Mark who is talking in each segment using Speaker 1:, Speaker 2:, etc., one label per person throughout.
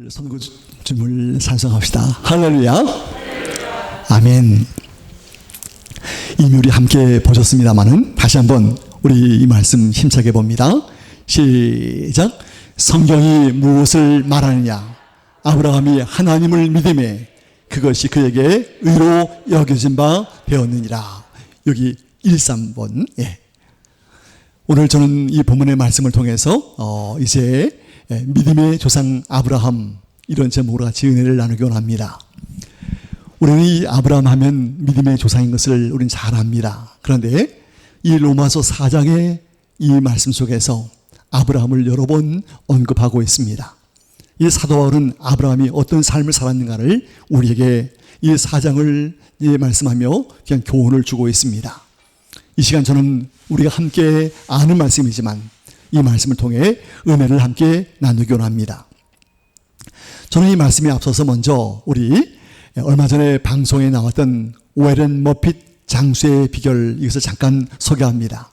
Speaker 1: 오늘 선구주님을 찬송합시다. 할렐루야. 아멘. 이미 우리 함께 보셨습니다마는 다시 한번 우리 이 말씀 힘차게 봅니다. 시작. 성경이 무엇을 말하느냐? 아브라함이 하나님을 믿음에 그것이 그에게 의로 여겨진 바 되었느니라. 여기 13번. 예. 오늘 저는 이 본문의 말씀을 통해서 이제 믿음의 조상 아브라함 이런 제목으로 같이 은혜를 나누기 원합니다. 우리는 이 아브라함 하면 믿음의 조상인 것을 우리는 잘 압니다. 그런데 이 로마서 4장의 이 말씀 속에서 아브라함을 여러 번 언급하고 있습니다. 이 사도 바울은 아브라함이 어떤 삶을 살았는가를 우리에게 이 4장을 말씀하며 그냥 교훈을 주고 있습니다. 이 시간 저는 우리가 함께 아는 말씀이지만 이 말씀을 통해 은혜를 함께 나누기 원합니다. 저는 이 말씀에 앞서서 먼저 우리 얼마 전에 방송에 나왔던 오웬 머핏 장수의 비결, 이것을 잠깐 소개합니다.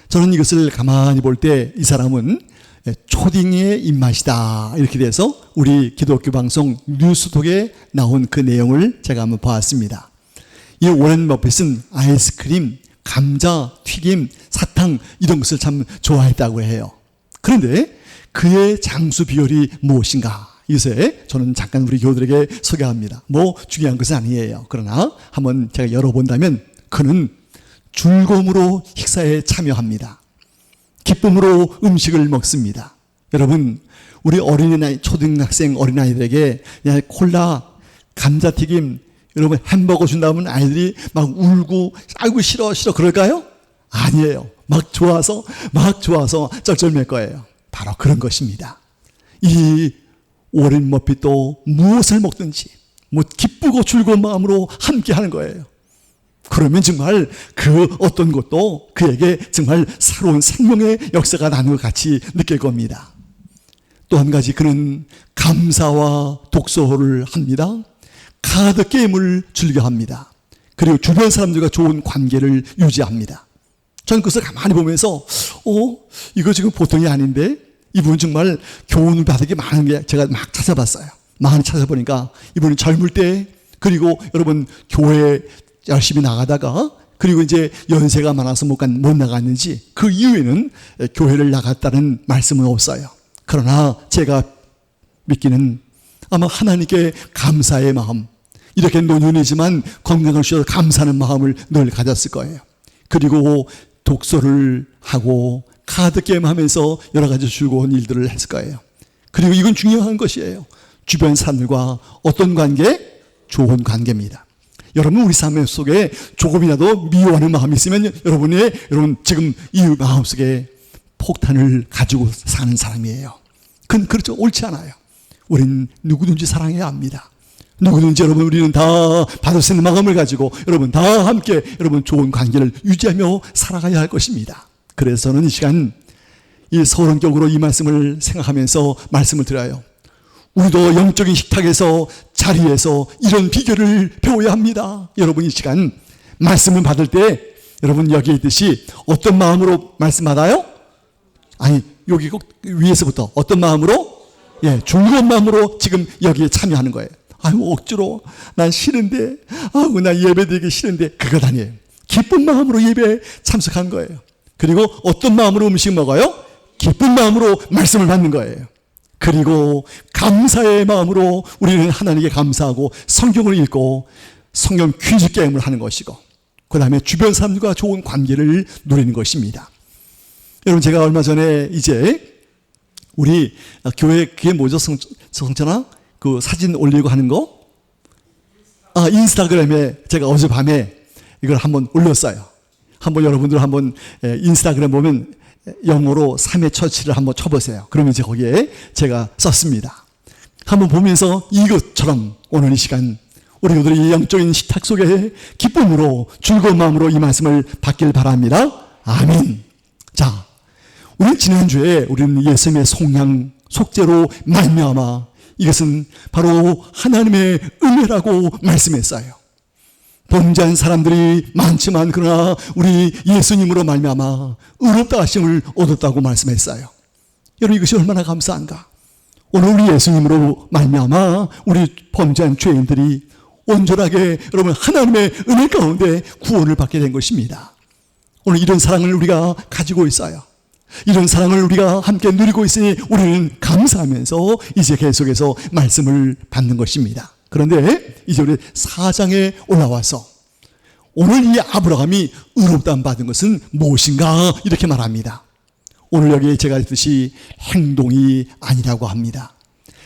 Speaker 1: 저는 이것을 가만히 볼 때 이 사람은 초딩의 입맛이다 이렇게 돼서 우리 기독교 방송 뉴스톡에 나온 그 내용을 제가 한번 보았습니다. 이 오웬 머핏은 아이스크림, 감자, 튀김, 사탕 이런 것을 참 좋아했다고 해요. 그런데 그의 장수 비결이 무엇인가? 이것에 저는 잠깐 우리 교우들에게 소개합니다. 뭐 중요한 것은 아니에요. 그러나 한번 제가 열어본다면 그는 즐거움으로 식사에 참여합니다. 기쁨으로 음식을 먹습니다. 여러분, 우리 어린아이, 초등학생 어린아이들에게 그냥 콜라, 감자튀김, 여러분 햄버거 준다면 아이들이 막 울고 아이고 싫어 그럴까요? 아니에요. 막 좋아서 쩔쩔맬 거예요. 바로 그런 것입니다. 이 오웬 머핏도 무엇을 먹든지 뭐 기쁘고 즐거운 마음으로 함께 하는 거예요. 그러면 정말 그 어떤 것도 그에게 정말 새로운 생명의 역사가 나는 것 같이 느낄 겁니다. 또 한 가지 그는 감사와 독서를 합니다. 카드 게임을 즐겨합니다. 그리고 주변 사람들과 좋은 관계를 유지합니다. 저는 그것을 가만히 보면서 이거 지금 보통이 아닌데 이분은 정말 교훈을 받은 게 많은 게 제가 막 찾아봤어요. 많이 찾아보니까 이분은 젊을 때 그리고 여러분 교회 열심히 나가다가 그리고 이제 연세가 많아서 못 나갔는지 그 이후에는 교회를 나갔다는 말씀은 없어요. 그러나 제가 믿기는 아마 하나님께 감사의 마음, 이렇게 노년이지만 건강을 주셔서 감사하는 마음을 늘 가졌을 거예요. 그리고 독서를 하고 카드게임 하면서 여러 가지 즐거운 일들을 했을 거예요. 그리고 이건 중요한 것이에요. 주변 사람들과 어떤 관계? 좋은 관계입니다. 여러분 우리 삶 속에 조금이라도 미워하는 마음이 있으면 여러분 지금 이 마음 속에 폭탄을 가지고 사는 사람이에요. 그건 그렇죠. 옳지 않아요. 우리는 누구든지 사랑해야 합니다. 누구든지 여러분 우리는 다 받을 수 있는 마음을 가지고 여러분 다 함께 여러분 좋은 관계를 유지하며 살아가야 할 것입니다. 그래서 저는 이 시간 이 서론격으로 이 말씀을 생각하면서 말씀을 드려요. 우리도 영적인 식탁에서 자리에서 이런 비결을 배워야 합니다. 여러분 이 시간 말씀을 받을 때 여러분 여기 있듯이 어떤 마음으로 말씀 받아요? 아니 여기 꼭 위에서부터 어떤 마음으로? 예, 즐거운 마음으로 지금 여기에 참여하는 거예요. 아이고 억지로 난 싫은데 나 예배드리기 싫은데 그것 아니에요. 기쁜 마음으로 예배에 참석한 거예요. 그리고 어떤 마음으로 음식 먹어요? 기쁜 마음으로 말씀을 받는 거예요. 그리고 감사의 마음으로 우리는 하나님께 감사하고 성경을 읽고 성경 퀴즈 게임을 하는 것이고 그 다음에 주변 사람들과 좋은 관계를 누리는 것입니다. 여러분 제가 얼마 전에 이제 우리 교회 그게 뭐죠? 성찬아? 그 사진 올리고 하는 거? 인스타그램에 제가 어젯밤에 이걸 한번 올렸어요. 한번 여러분들 한번 인스타그램 보면 영어로 3의 처치를 한번 쳐보세요. 그러면 이제 거기에 제가 썼습니다. 한번 보면서 이것처럼 오늘 이 시간 우리 교들이 영적인 식탁 속에 기쁨으로 즐거운 마음으로 이 말씀을 받길 바랍니다. 아멘. 자, 우리 지난주에 우리는 예수님의 속량 속죄로 말미암아 이것은 바로 하나님의 은혜라고 말씀했어요. 범죄한 사람들이 많지만 그러나 우리 예수님으로 말미암아 의롭다 하심을 얻었다고 말씀했어요. 여러분 이것이 얼마나 감사한가. 오늘 우리 예수님으로 말미암아 우리 범죄한 죄인들이 온전하게 여러분 하나님의 은혜 가운데 구원을 받게 된 것입니다. 오늘 이런 사랑을 우리가 가지고 있어요. 이런 사랑을 우리가 함께 누리고 있으니 우리는 감사하면서 이제 계속해서 말씀을 받는 것입니다. 그런데 이제 우리 4장에 올라와서 오늘 이 아브라함이 의롭다함 받은 것은 무엇인가 이렇게 말합니다. 오늘 여기 제가 했듯이 행동이 아니라고 합니다.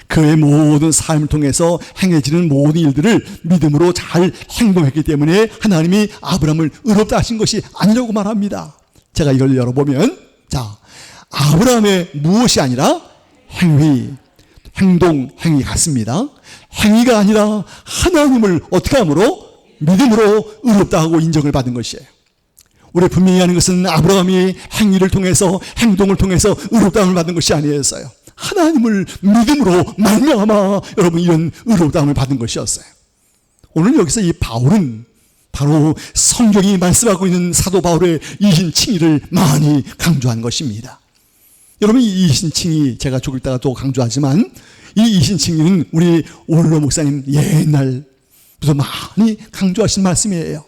Speaker 1: 그의 모든 삶을 통해서 행해지는 모든 일들을 믿음으로 잘 행동했기 때문에 하나님이 아브라함을 의롭다 하신 것이 아니라고 말합니다. 제가 이걸 열어보면 자, 아브라함의 무엇이 아니라 행위 같습니다. 행위가 아니라 하나님을 어떻게 함으로? 믿음으로 의롭다 하고 인정을 받은 것이에요. 우리 분명히 하는 것은 아브라함이 행위를 통해서 행동을 통해서 의롭다함을 받은 것이 아니었어요. 하나님을 믿음으로 말미암아 여러분 이런 의롭다함을 받은 것이었어요. 오늘 여기서 이 바울은 바로 성경이 말씀하고 있는 사도 바울의 이신칭의를 많이 강조한 것입니다. 여러분 이 이신칭의 제가 조금 있다가 또 강조하지만 이 이신칭의는 우리 오늘로 목사님 옛날부터 많이 강조하신 말씀이에요.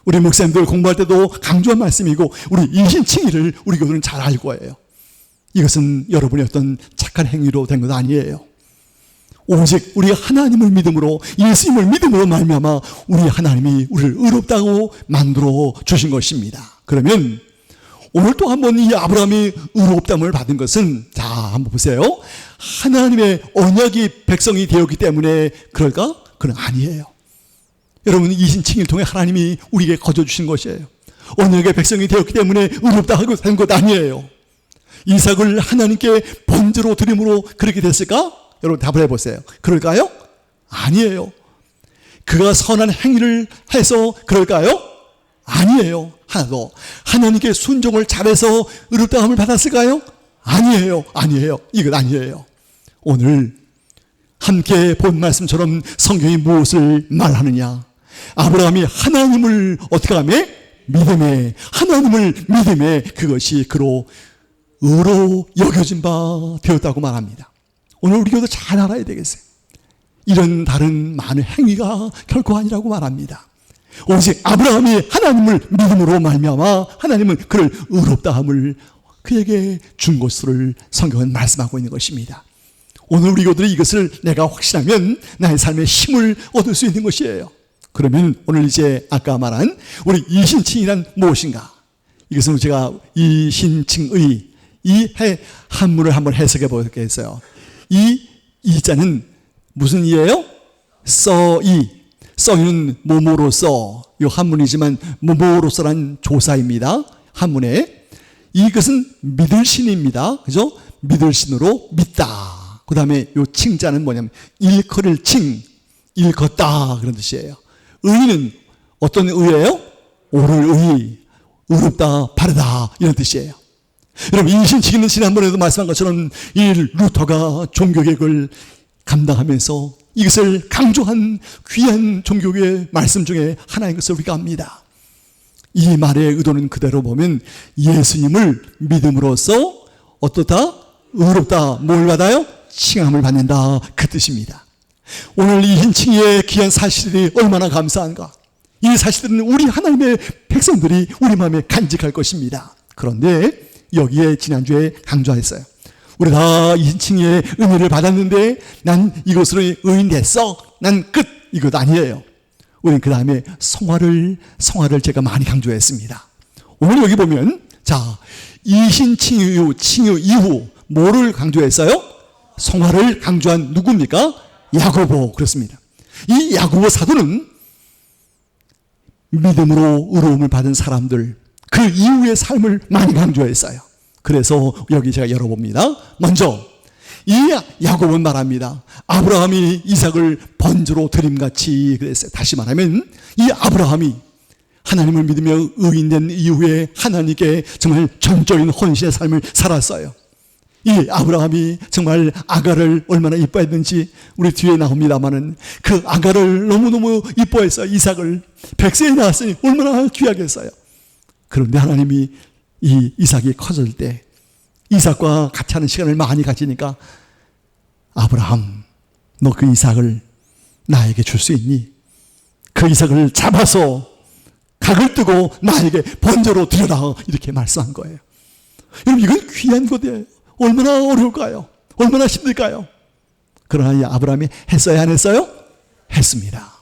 Speaker 1: 우리 목사님들 공부할 때도 강조한 말씀이고 우리 이신칭의를 우리 교들은 잘 알 거예요. 이것은 여러분의 어떤 착한 행위로 된 것 아니에요. 오직 우리가 하나님을 믿음으로 예수님을 믿음으로 말미암아 우리 하나님이 우리를 의롭다고 만들어 주신 것입니다. 그러면 오늘 또 한번 이 아브라함이 의롭다함을 받은 것은 자 한번 보세요. 하나님의 언약이 백성이 되었기 때문에 그럴까? 그건 아니에요. 여러분 이신칭의를 통해 하나님이 우리에게 거저 주신 것이에요. 언약의 백성이 되었기 때문에 의롭다 하고 된 것 아니에요. 이삭을 하나님께 번제로 드림으로 그렇게 됐을까? 여러분 답을 해보세요. 그럴까요? 아니에요. 그가 선한 행위를 해서 그럴까요? 아니에요. 하나도. 하나님께 순종을 잘해서 의롭다함을 받았을까요? 아니에요. 이건 아니에요. 오늘 함께 본 말씀처럼 성경이 무엇을 말하느냐? 아브라함이 하나님을 어떻게 하며? 하나님을 믿음에 그것이 그로 의로 여겨진 바 되었다고 말합니다. 오늘 우리 교도 잘 알아야 되겠어요. 이런 다른 많은 행위가 결코 아니라고 말합니다. 오직 아브라함이 하나님을 믿음으로 말미암아 하나님은 그를 의롭다함을 그에게 준 것을 성경은 말씀하고 있는 것입니다. 오늘 우리 교들이 이것을 내가 확신하면 나의 삶에 힘을 얻을 수 있는 것이에요. 그러면 오늘 이제 아까 말한 우리 이신칭이란 무엇인가? 이것은 제가 이신칭의 이 한문을 한번 해석해 보겠어요. 이자는 무슨 이예요? 써이는 뭐뭐로써 이 한문이지만 뭐뭐로써란 조사입니다. 한문에 이것은 믿을 신입니다. 그죠? 믿을 신으로 믿다. 그 다음에 이 칭자는 뭐냐면 일컬을 일컫다 그런 뜻이에요. 의는 어떤 의예요? 옳을 의, 의롭다, 바르다 이런 뜻이에요. 여러분 이신칭의는 지난번에도 말씀한 것처럼 이 루터가 종교개혁을 감당하면서 이것을 강조한 귀한 종교의 말씀 중에 하나인 것을 우리가 압니다. 이 말의 의도는 그대로 보면 예수님을 믿음으로써 어떻다? 의롭다. 뭘 받아요? 칭함을 받는다. 그 뜻입니다. 오늘 이 신칭의의 귀한 사실들이 얼마나 감사한가. 이 사실들은 우리 하나님의 백성들이 우리 마음에 간직할 것입니다. 그런데 여기에 지난주에 강조했어요. 우리 다 이 신칭의의 은혜를 받았는데 난 이것으로 의인 됐어. 난 끝. 이것 아니에요. 우리는 그 다음에 성화를 제가 많이 강조했습니다. 오늘 여기 보면 자 이신칭의 이후 뭐를 강조했어요? 성화를 강조한 누굽니까? 야고보. 그렇습니다. 이 야고보 사도는 믿음으로 의로움을 받은 사람들 그 이후의 삶을 많이 강조했어요. 그래서 여기 제가 열어봅니다. 먼저 이 야고보는 말합니다. 아브라함이 이삭을 번제로 드림같이 그랬어요. 다시 말하면 이 아브라함이 하나님을 믿으며 의인된 이후에 하나님께 정말 전적인 헌신의 삶을 살았어요. 이 아브라함이 정말 아가를 얼마나 이뻐했는지 우리 뒤에 나옵니다마는 그 아가를 너무너무 이뻐했어요. 이삭을 100세에 낳았으니 얼마나 귀하겠어요. 그런데 하나님이 이 이삭이 커질 때 이삭과 같이 하는 시간을 많이 가지니까 아브라함, 너 그 이삭을 나에게 줄 수 있니? 그 이삭을 잡아서 각을 뜨고 나에게 번제로 드려라. 이렇게 말씀한 거예요. 여러분, 이건 귀한 것이에요. 얼마나 어려울까요? 얼마나 힘들까요? 그러나 이 아브라함이 했어요, 안 했어요? 했습니다.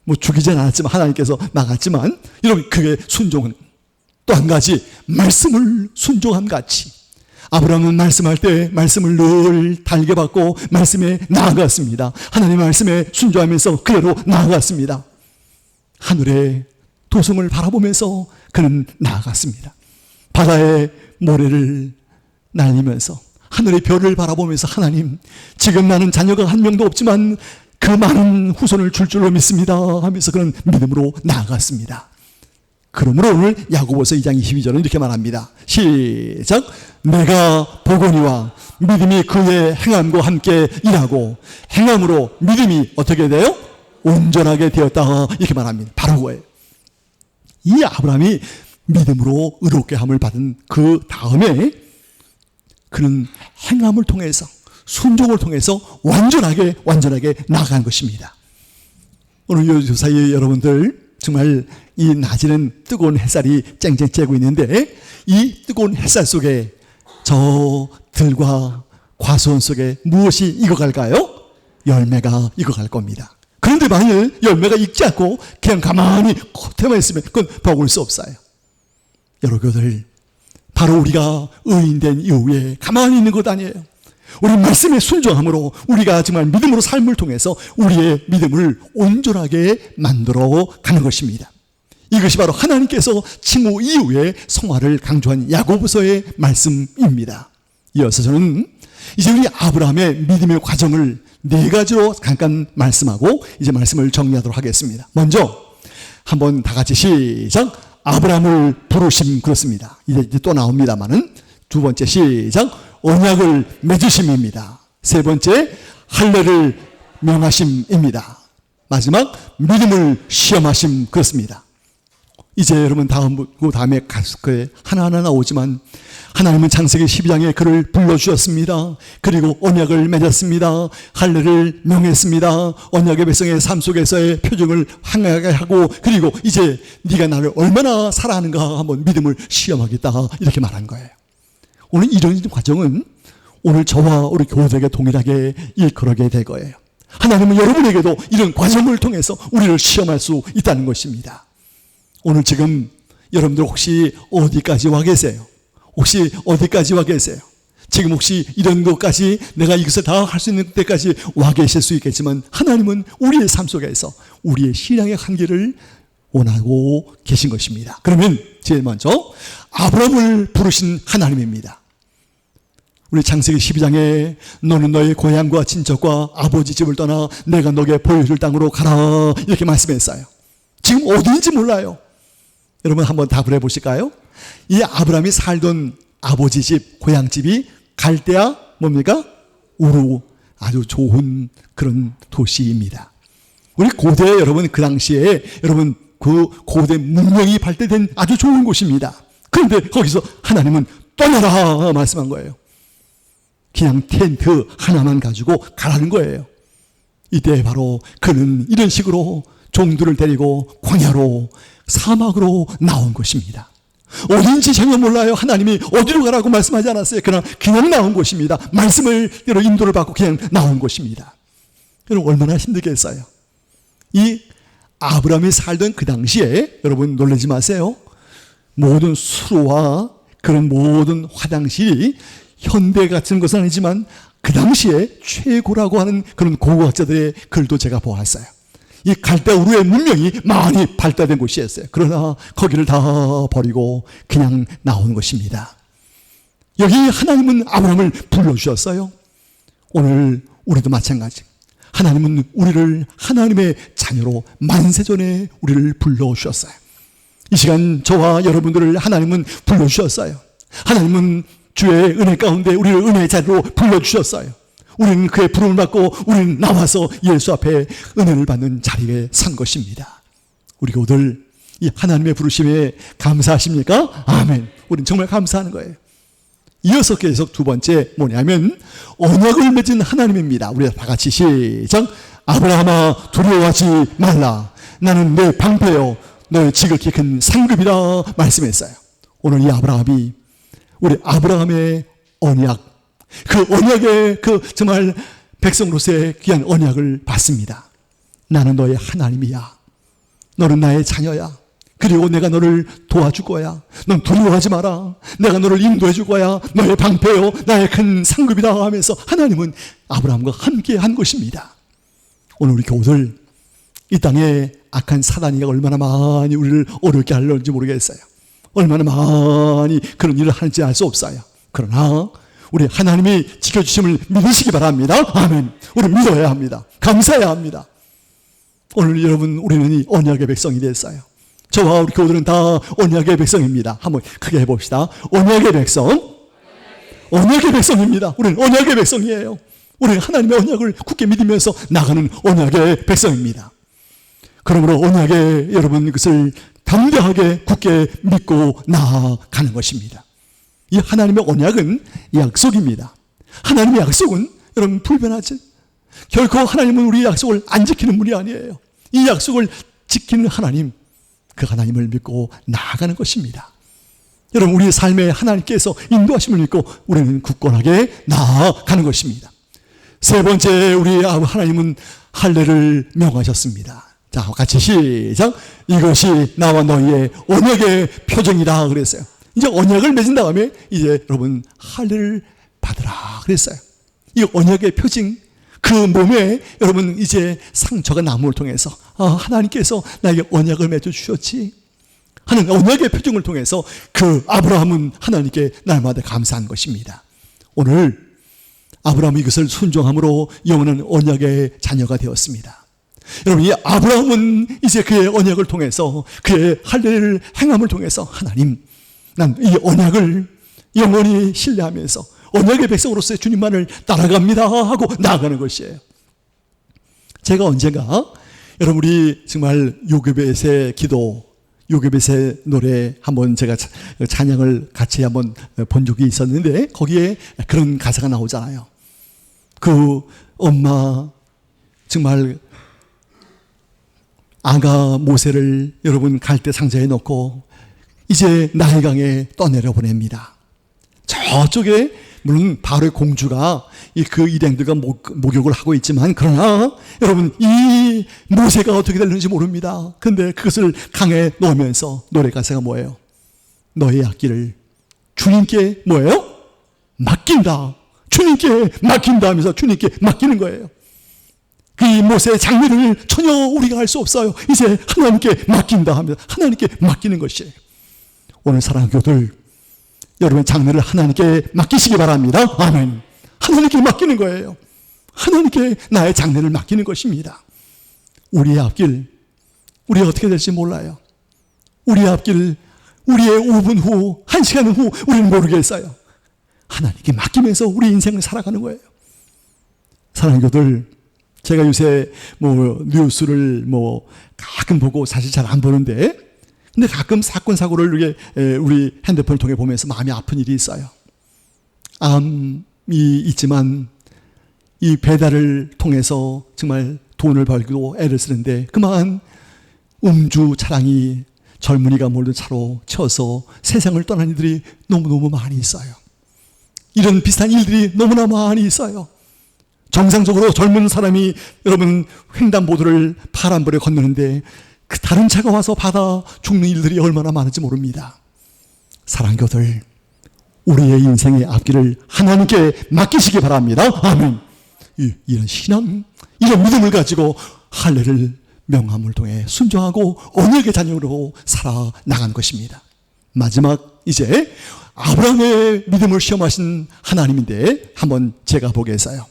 Speaker 1: 뭐 죽이진 않았지만, 하나님께서 막았지만, 여러분, 그게 순종은 또 한 가지, 말씀을 순종한 가치. 아브라함은 말씀할 때 말씀을 늘 달게 받고 말씀에 나아갔습니다. 하나님의 말씀에 순종하면서 그대로 나아갔습니다. 하늘의 도성을 바라보면서 그는 나아갔습니다. 바다의 모래를 날리면서 하늘의 별을 바라보면서, 하나님, 지금 나는 자녀가 한 명도 없지만 그 많은 후손을 줄 줄로 믿습니다 하면서 그는 믿음으로 나아갔습니다. 그러므로 오늘 야고보서 2장 22절은 이렇게 말합니다. 시작. 내가 보거니와 믿음이 그의 행함과 함께 일하고 행함으로 믿음이 어떻게 돼요? 온전하게 되었다. 이렇게 말합니다. 바로 그거예요. 이 아브라함이 믿음으로 의롭게 함을 받은 그 다음에 그는 행함을 통해서, 순종을 통해서 완전하게 나아간 것입니다. 오늘 요 사이에 여러분들, 정말 이 낮에는 뜨거운 햇살이 쨍쨍 쬐고 있는데, 이 뜨거운 햇살 속에 저 들과 과수원 속에 무엇이 익어갈까요? 열매가 익어갈 겁니다. 그런데 만일 열매가 익지 않고 그냥 가만히 겉에만 있으면 그건 먹을 수 없어요. 여러분들, 바로 우리가 의인된 이후에 가만히 있는 것 아니에요. 우리 말씀에 순종함으로 우리가 정말 믿음으로 삶을 통해서 우리의 믿음을 온전하게 만들어 가는 것입니다. 이것이 바로 하나님께서 칭호 이후에 성화를 강조한 야고보서의 말씀입니다. 이어서 저는 이제 우리 아브라함의 믿음의 과정을 네 가지로 잠깐 말씀하고 이제 말씀을 정리하도록 하겠습니다. 먼저 한번 다 같이 시작. 아브라함을 부르심, 그렇습니다. 이제 또 나옵니다만은, 두 번째 시작. 언약을 맺으심입니다. 세 번째, 할례를 명하심입니다. 마지막, 믿음을 시험하심, 그렇습니다. 이제 여러분 다음에 갔을 거예요. 하나하나 나오지만 하나님은 창세기 12장에 그를 불러주셨습니다. 그리고 언약을 맺었습니다. 할례를 명했습니다. 언약의 백성의 삶 속에서의 표정을 항하게 하고, 그리고 이제 네가 나를 얼마나 사랑하는가 한번 믿음을 시험하겠다, 이렇게 말한 거예요. 오늘 이런 과정은 오늘 저와 우리 교우들에게 동일하게 일컬어게 될 거예요. 하나님은 여러분에게도 이런 과정을 통해서 우리를 시험할 수 있다는 것입니다. 오늘 지금 여러분들 혹시 어디까지 와 계세요? 혹시 어디까지 와 계세요? 지금 혹시 이런 것까지 내가 이것을 다 할 수 있는 때까지 와 계실 수 있겠지만, 하나님은 우리의 삶 속에서 우리의 신앙의 한계를 원하고 계신 것입니다. 그러면 제일 먼저 아브라함을 부르신 하나님입니다. 우리 창세기 12장에 너는 너의 고향과 친척과 아버지 집을 떠나 내가 너에게 보여줄 땅으로 가라, 이렇게 말씀했어요. 지금 어디인지 몰라요. 여러분 한번 답을 해보실까요? 이 아브라함이 살던 아버지 집, 고향집이 갈대아 뭡니까? 우루, 아주 좋은 그런 도시입니다. 우리 고대, 여러분 그 당시에 여러분 그 고대 문명이 발달된 아주 좋은 곳입니다. 그런데 거기서 하나님은 떠나라 말씀한 거예요. 그냥 텐트 하나만 가지고 가라는 거예요. 이때 바로 그는 이런 식으로 종들을 데리고 광야로, 사막으로 나온 것입니다. 어딘지 전혀 몰라요. 하나님이 어디로 가라고 말씀하지 않았어요. 그냥 나온 것입니다. 말씀을 대로 인도를 받고 그냥 나온 것입니다. 여러분 얼마나 힘들겠어요. 이 아브라함이 살던 그 당시에 여러분 놀라지 마세요. 모든 수로와 그런 모든 화장실이 현대 같은 것은 아니지만 그 당시에 최고라고 하는 그런 고고학자들의 글도 제가 보았어요. 이 갈대아 우르의 문명이 많이 발달된 곳이었어요. 그러나 거기를 다 버리고 그냥 나온 것입니다. 여기 하나님은 아브라함을 불러주셨어요. 오늘 우리도 마찬가지. 하나님은 우리를 하나님의 자녀로 만세전에 우리를 불러주셨어요. 이 시간 저와 여러분들을 하나님은 불러주셨어요. 하나님은 주의 은혜 가운데 우리를 은혜의 자리로 불러주셨어요. 우리는 그의 부름을 받고 우리는 나와서 예수 앞에 은혜를 받는 자리에 선 것입니다. 우리 교우들 이 하나님의 부르심에 감사하십니까? 아멘. 우리는 정말 감사하는 거예요. 이어서 계속 두 번째 뭐냐면 언약을 맺은 하나님입니다. 우리 다 같이 시작. 아브라함아 두려워하지 말라. 나는 내 방패요 너의 지극히 큰 상급이라 말씀했어요. 오늘 이 아브라함이 우리 아브라함의 언약, 그 언약의 그 정말 백성으로서의 귀한 언약을 받습니다. 나는 너의 하나님이야. 너는 나의 자녀야. 그리고 내가 너를 도와줄 거야. 넌 두려워하지 마라. 내가 너를 인도해 줄 거야. 너의 방패요 나의 큰 상급이다 하면서 하나님은 아브라함과 함께 한 것입니다. 오늘 우리 교우들, 이 땅에 악한 사단이가 얼마나 많이 우리를 어렵게 하려는지 모르겠어요. 얼마나 많이 그런 일을 하는지 알 수 없어요. 그러나 우리 하나님이 지켜주심을 믿으시기 바랍니다. 아멘. 우리 믿어야 합니다. 감사해야 합니다. 오늘 여러분, 우리는 이 언약의 백성이 됐어요. 저와 우리 교우들은 다 언약의 백성입니다. 한번 크게 해봅시다. 언약의 백성. 언약의 백성입니다. 우리는 언약의 백성이에요. 우리는 하나님의 언약을 굳게 믿으면서 나가는 언약의 백성입니다. 그러므로 언약의 여러분 그것을 담대하게 굳게 믿고 나아가는 것입니다. 이 하나님의 언약은 약속입니다. 하나님의 약속은 여러분 불변하지. 결코 하나님은 우리 약속을 안 지키는 분이 아니에요. 이 약속을 지키는 하나님, 그 하나님을 믿고 나아가는 것입니다. 여러분, 우리 삶에 하나님께서 인도하심을 믿고 우리는 굳건하게 나아가는 것입니다. 세 번째, 우리 하나님은 할례를 명하셨습니다. 자, 같이 시작. 이것이 나와 너희의 언약의 표정이다 그랬어요. 이제 언약을 맺은 다음에 이제 여러분 할례를 받으라 그랬어요. 이 언약의 표징, 그 몸에 여러분 이제 상처가 남음을 통해서 하나님께서 나에게 언약을 맺어 주셨지 하는 언약의 표징을 통해서 그 아브라함은 하나님께 날마다 감사한 것입니다. 오늘 아브라함이 이것을 순종함으로 영원한 언약의 자녀가 되었습니다. 여러분, 이 아브라함은 이제 그의 언약을 통해서 그의 할례를 행함을 통해서 하나님, 난 이 언약을 영원히 신뢰하면서 언약의 백성으로서의 주님만을 따라갑니다 하고 나아가는 것이에요. 제가 언젠가 여러분 우리 정말 요괴벳의 기도, 요괴벳의 노래 한번 제가 찬양을 같이 한번 본 적이 있었는데 거기에 그런 가사가 나오잖아요. 그 엄마 정말 아가 모세를 여러분 갈대 상자에 넣고 이제 나일강에 떠내려 보냅니다. 저쪽에 물론 바로의 공주가 그 일행들과 목욕을 하고 있지만 그러나 여러분 이 모세가 어떻게 될는지 모릅니다. 근데 그것을 강에 넣으면서 노래 가사가 뭐예요? 너의 앞길을 주님께 뭐예요? 맡긴다. 주님께 맡긴다 하면서 주님께 맡기는 거예요. 이 모세의 장례를 전혀 우리가 할 수 없어요. 이제 하나님께 맡긴다 하면서 하나님께 맡기는 것이에요. 오늘 사랑하는 교들, 여러분 장례를 하나님께 맡기시기 바랍니다. 아멘. 하나님께 맡기는 거예요. 하나님께 나의 장례를 맡기는 것입니다. 우리의 앞길, 우리 어떻게 될지 몰라요. 우리의 앞길, 우리의 5분 후, 1시간 후 우리는 모르겠어요. 하나님께 맡기면서 우리 인생을 살아가는 거예요. 사랑하는 교들, 제가 요새 뉴스를 가끔 보고 사실 잘 안 보는데 근데 가끔 사건 사고를 이렇게 우리 핸드폰을 통해 보면서 마음이 아픈 일이 있어요. 암이 있지만 이 배달을 통해서 정말 돈을 벌고 애를 쓰는데 그만 음주 차량이 젊은이가 몰던 차로 쳐서 세상을 떠난 이들이 너무너무 많이 있어요. 이런 비슷한 일들이 너무나 많이 있어요. 정상적으로 젊은 사람이 여러분 횡단보도를 파란불에 건너는데 그 다른 차가 와서 받아 죽는 일들이 얼마나 많은지 모릅니다. 사랑교들, 우리의 인생의 앞길을 하나님께 맡기시기 바랍니다. 아멘. 이런 신앙, 이런 믿음을 가지고 할례를 명함을 통해 순종하고 언약의 자녀로 살아나간 것입니다. 마지막 이제 아브라함의 믿음을 시험하신 하나님인데 한번 제가 보겠어요.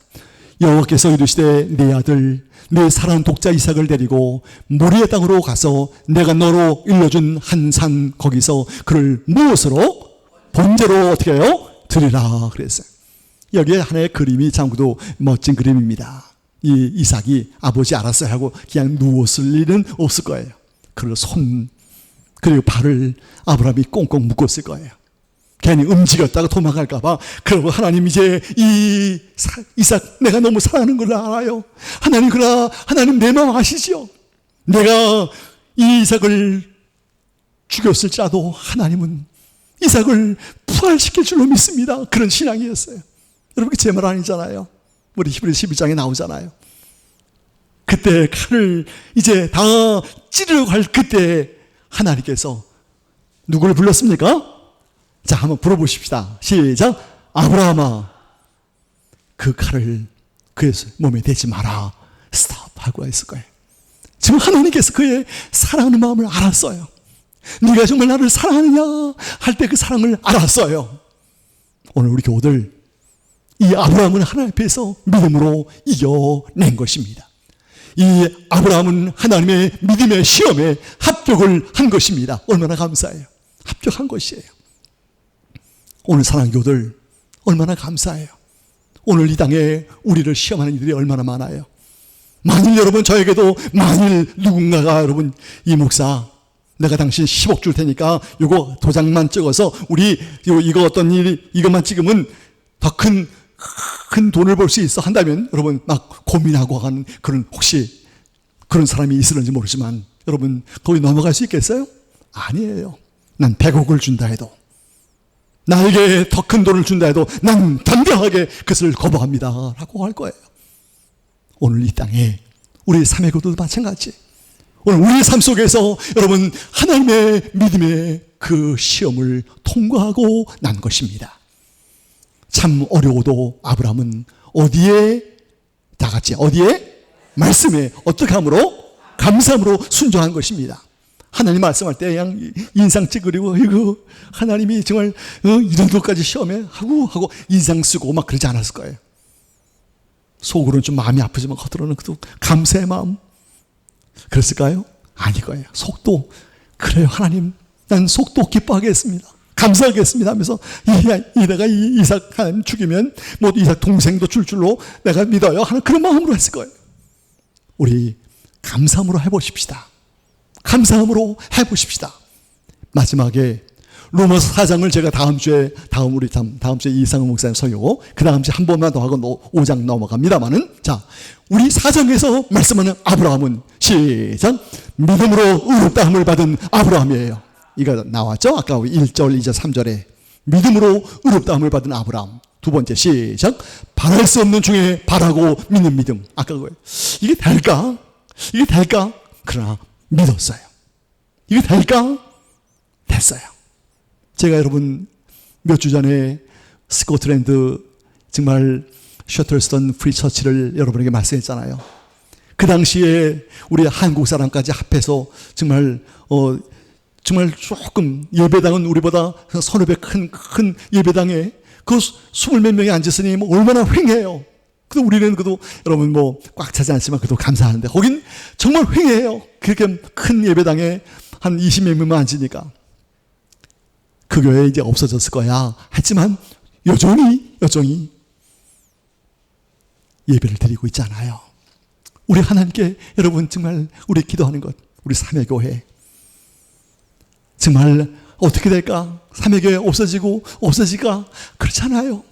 Speaker 1: 여호와께서 이르시되 네 아들 네 사랑하는 독자 이삭을 데리고 모리아 땅으로 가서 내가 너로 일러준 한 산 거기서 그를 무엇으로 번제로 어떻게 해요? 드리라 그랬어요. 여기에 하나의 그림이 참고도 멋진 그림입니다. 이 이삭이 아버지 알았어요 하고 그냥 누웠을 일은 없을 거예요. 그리고 손 그리고 발을 아브라함이 꽁꽁 묶었을 거예요. 괜히 움직였다가 도망갈까봐. 그러고 하나님 이제 이삭 내가 너무 사랑하는 걸 알아요. 하나님, 그러나 하나님 내 마음 아시지요? 내가 이 이삭을 죽였을지라도 하나님은 이삭을 부활시킬 줄로 믿습니다. 그런 신앙이었어요. 여러분, 제 말 아니잖아요. 우리 히브리서 11장에 나오잖아요. 그때 칼을 이제 다 찌르려고 할 그때 하나님께서 누구를 불렀습니까? 자, 한번 불러보십시다. 시작. 아브라함아, 그 칼을 그의 몸에 대지 마라. 스탑 하고 했을 거예요. 지금 하나님께서 그의 사랑하는 마음을 알았어요. 네가 정말 나를 사랑하느냐 할 때 그 사랑을 알았어요. 오늘 우리 교우들, 이 아브라함은 하나님 앞에서 믿음으로 이겨낸 것입니다. 이 아브라함은 하나님의 믿음의 시험에 합격을 한 것입니다. 얼마나 감사해요. 합격한 것이에요. 오늘 사랑하는 교우들, 얼마나 감사해요. 오늘 이 땅에 우리를 시험하는 이들이 얼마나 많아요. 만일 여러분, 저에게도 만일 누군가가 여러분, 이 목사 내가 당신 10억 줄 테니까 요거 도장만 찍어서 우리 이거 어떤 일 이것만 찍으면 더 큰 돈을 벌 수 있어 한다면 여러분 막 고민하고 하는 그런, 혹시 그런 사람이 있을는지 모르지만 여러분 거기 넘어갈 수 있겠어요? 아니에요. 난 100억을 준다 해도, 나에게 더 큰 돈을 준다 해도 난 단단하게 그것을 거부합니다 라고 할 거예요. 오늘 이 땅에 우리 삶의 것도 마찬가지. 오늘 우리의 삶 속에서 여러분 하나님의 믿음의 그 시험을 통과하고 난 것입니다. 참 어려워도 아브라함은 어디에 나갔지? 어디에? 말씀에 어떻게 함으로? 감사함으로 순종한 것입니다. 하나님 말씀할 때 그냥 인상 찌그리고 이거 하나님이 정말 이런 것까지 시험에 하고 인상 쓰고 막 그러지 않았을 거예요. 속으로는 좀 마음이 아프지만 겉으로는 그 감사의 마음. 그랬을까요? 아닐 거예요. 속도, 그래요 하나님, 난 속도 기뻐하겠습니다, 감사하겠습니다 하면서 내가 이 이삭 하나님 죽이면 뭐 이삭 동생도 줄 줄로 내가 믿어요 하는 그런 마음으로 했을 거예요. 우리 감사함으로 해보십시다. 감사함으로 해보십시다. 마지막에 로마서 4장을 제가 다음 주에 이상훈 목사님 설교고 그 다음 주에 한 번만 더 하고 5장 넘어갑니다만은, 자, 우리 4장에서 말씀하는 아브라함은 시작, 믿음으로 의롭다함을 받은 아브라함이에요. 이거 나왔죠? 아까 1절, 2절, 3절에 믿음으로 의롭다함을 받은 아브라함. 두 번째 시작, 바랄 수 없는 중에 바라고 믿는 믿음. 아까 그거예요. 이게 될까? 이게 될까? 그러나 믿었어요. 이게 될까? 됐어요. 제가 여러분 몇 주 전에 스코틀랜드 정말 셔틀스턴 프리처치를 여러분에게 말씀했잖아요. 그 당시에 우리 한국 사람까지 합해서 정말 조금 예배당은 우리보다 서너 배 큰 예배당에 그 20몇 명이 앉았으니 뭐 얼마나 휑해요. 그래도 우리는 그래도 여러분 뭐 꽉 차지 않지만 그래도 감사하는데 거긴 정말 휑해요. 그렇게 큰 예배당에 한 20몇 명만 앉으니까. 그 교회 이제 없어졌을 거야 했지만 여전히 예배를 드리고 있잖아요. 우리 하나님께 여러분 정말 우리 기도하는 것, 우리 삼회교회 정말 어떻게 될까? 삼회교회 없어질까? 그렇잖아요.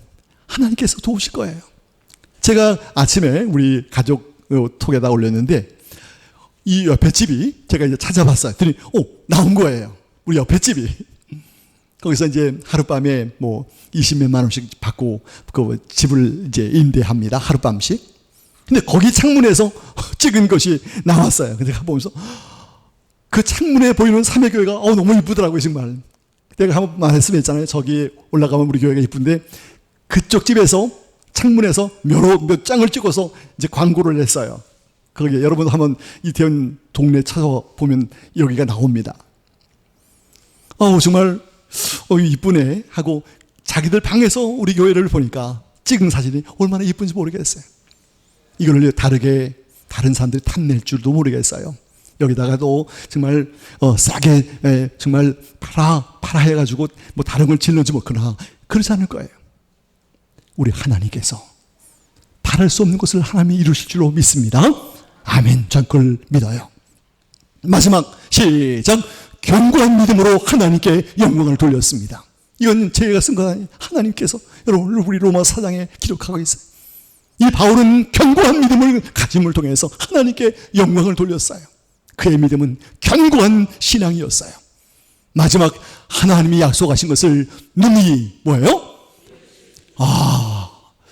Speaker 1: 하나님께서 도우실 거예요. 제가 아침에 우리 가족 톡에다 올렸는데 이 옆에 집이 제가 이제 찾아봤어요. 그랬더니 나온 거예요. 우리 옆에 집이. 거기서 이제 하룻밤에 뭐 20몇만 원씩 받고 그 집을 이제 임대합니다. 하룻밤씩. 근데 거기 창문에서 찍은 것이 나왔어요. 근데 보면서 그 창문에 보이는 삼회교회가 너무 이쁘더라고요, 정말. 내가 한번 말씀했잖아요. 저기 올라가면 우리 교회가 이쁜데 그쪽 집에서 창문에서 몇 장을 찍어서 이제 광고를 했어요. 거기 여러분 한번 이태원 동네 찾아보면 여기가 나옵니다. 정말 이쁘네 하고 자기들 방에서 우리 교회를 보니까 찍은 사진이 얼마나 이쁜지 모르겠어요. 이걸 다른 사람들이 탐낼 줄도 모르겠어요. 여기다가도 정말 싸게 정말 팔아 해가지고 뭐 다른 걸 질러지 그러나 그러지 않을 거예요. 우리 하나님께서 바랄 수 없는 것을 하나님이 이루실 줄로 믿습니다. 아멘. 전 그걸 믿어요. 마지막 시작, 견고한 믿음으로 하나님께 영광을 돌렸습니다. 이건 제가 쓴 거 아니에요. 하나님께서 여러분 우리 로마 4장에 기록하고 있어요. 이 바울은 견고한 믿음을 가짐을 통해서 하나님께 영광을 돌렸어요. 그의 믿음은 견고한 신앙이었어요. 마지막 하나님이 약속하신 것을 능히 뭐예요?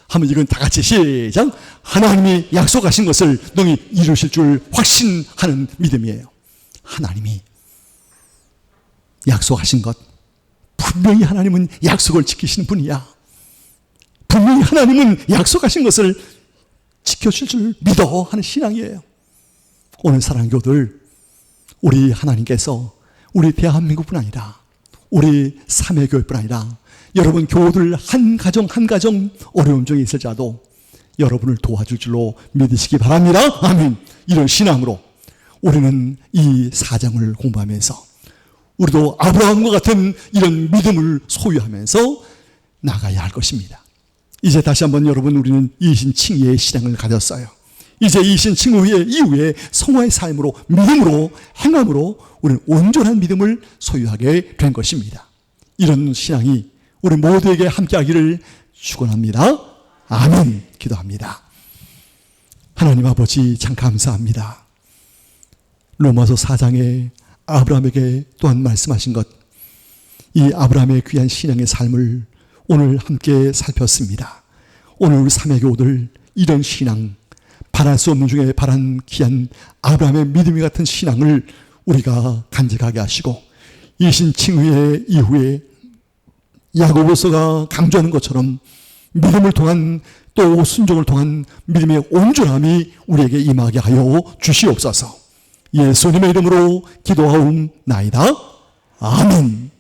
Speaker 1: 하면 이건 다 같이 시작. 하나님이 약속하신 것을 능히 이루실 줄 확신하는 믿음이에요. 하나님이 약속하신 것, 분명히 하나님은 약속을 지키시는 분이야. 분명히 하나님은 약속하신 것을 지켜줄 줄 믿어 하는 신앙이에요. 오늘 사랑하는 교우들, 우리 하나님께서 우리 대한민국뿐 아니라 우리 삼회교회뿐 아니라 여러분 교우들 한 가정 한 가정 어려움 중에 있을지라도 여러분을 도와줄 줄로 믿으시기 바랍니다. 아멘. 이런 신앙으로 우리는 이 사장을 공부하면서 우리도 아브라함과 같은 이런 믿음을 소유하면서 나가야 할 것입니다. 이제 다시 한번 여러분 우리는 이신칭의의 신앙을 가졌어요. 이제 이신칭의 이후에 성화의 삶으로 믿음으로 행함으로 우리는 온전한 믿음을 소유하게 된 것입니다. 이런 신앙이 우리 모두에게 함께하기를 축원합니다. 아멘. 기도합니다. 하나님 아버지 참 감사합니다. 로마서 4장에 아브라함에게 또한 말씀하신 것, 이 아브라함의 귀한 신앙의 삶을 오늘 함께 살폈습니다. 오늘 우리 삼회교우들 이런 신앙, 바랄 수 없는 중에 바란 귀한 아브라함의 믿음이 같은 신앙을 우리가 간직하게 하시고 이신칭의 이후에 야고보서가 강조하는 것처럼 믿음을 통한 또 순종을 통한 믿음의 온전함이 우리에게 임하게 하여 주시옵소서. 예수님의 이름으로 기도하옵나이다. 아멘.